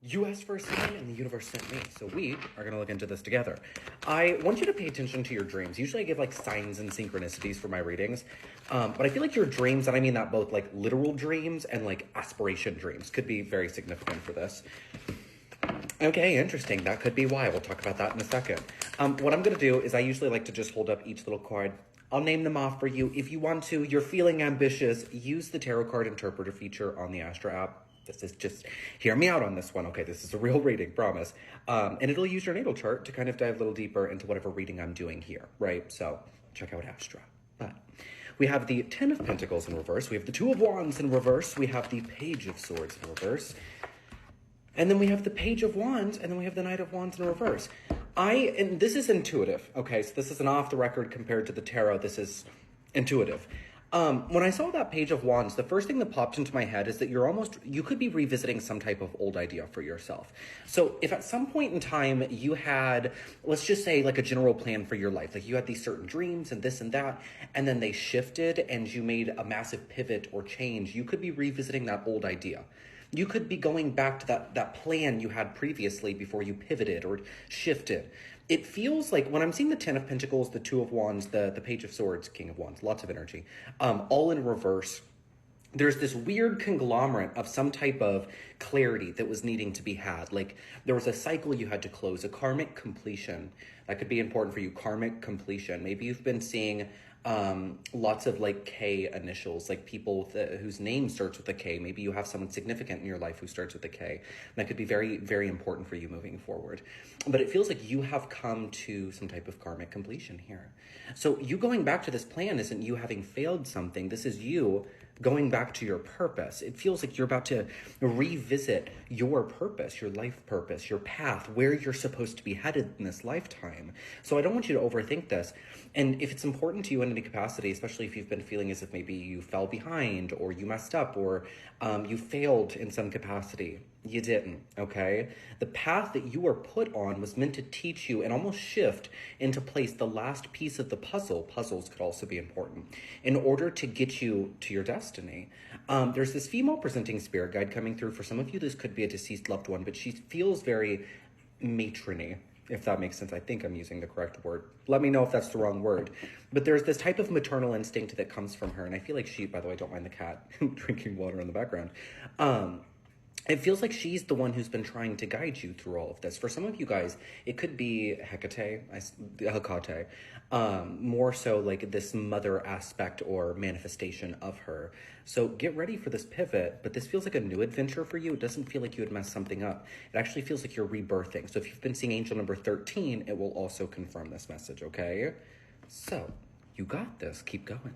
You asked for a sign and the universe sent me. So we are going to look into this together. I want you to pay attention to your dreams. Usually I give like signs and synchronicities for my readings. But I feel like your dreams, and I mean that both like literal dreams and like aspiration dreams, could be very significant for this. Okay, interesting. That could be why. We'll talk about that in a second. What I'm going to do is I usually like to just hold up each little card. I'll name them off for you. If you want to, you're feeling ambitious, use the tarot card interpreter feature on the Astra app. This is just, hear me out on this one, okay? This is a real reading, promise. And it'll use your natal chart to kind of dive a little deeper into whatever reading I'm doing here, right? So check out Astra. But we have the 10 of Pentacles in reverse. We have the 2 of Wands in reverse. We have the Page of Swords in reverse. And then we have the Page of Wands, and then we have the Knight of Wands in reverse. And this is intuitive, okay? So this isn't off the record compared to the tarot. This is intuitive. When I saw that Page of Wands, the first thing that popped into my head is that you could be revisiting some type of old idea for yourself. So if at some point in time you had, let's just say like a general plan for your life, like you had these certain dreams and this and that, and then they shifted and you made a massive pivot or change, you could be revisiting that old idea. You could be going back to that plan you had previously before you pivoted or shifted. It feels like when I'm seeing the 10 of Pentacles, the 2 of Wands, the Page of Swords, King of Wands, lots of energy, all in reverse, there's this weird conglomerate of some type of clarity that was needing to be had. Like there was a cycle you had to close, a karmic completion. That could be important for you, karmic completion. Maybe you've been seeing lots of like K initials, like people whose name starts with a K. Maybe you have someone significant in your life who starts with a K. And that could be very, very important for you moving forward. But it feels like you have come to some type of karmic completion here. So you going back to this plan isn't you having failed something. This is you going back to your purpose. It feels like you're about to revisit your purpose, your life purpose, your path, where you're supposed to be headed in this lifetime. So I don't want you to overthink this. And if it's important to you in any capacity, especially if you've been feeling as if maybe you fell behind or you messed up or you failed in some capacity, you didn't, okay? The path that you were put on was meant to teach you and almost shift into place the last piece of the puzzle. Puzzles could also be important in order to get you to your destiny. There's this female presenting spirit guide coming through. For some of you, this could be a deceased loved one, but she feels very matrony, if that makes sense. I think I'm using the correct word. Let me know if that's the wrong word. But there's this type of maternal instinct that comes from her. And I feel like she, by the way, don't mind the cat drinking water in the background. It feels like she's the one who's been trying to guide you through all of this. For some of you guys, it could be Hecate, more so like this mother aspect or manifestation of her. So get ready for this pivot, but this feels like a new adventure for you. It doesn't feel like you had messed something up. It actually feels like you're rebirthing. So if you've been seeing angel number 13, it will also confirm this message, okay? So you got this. Keep going.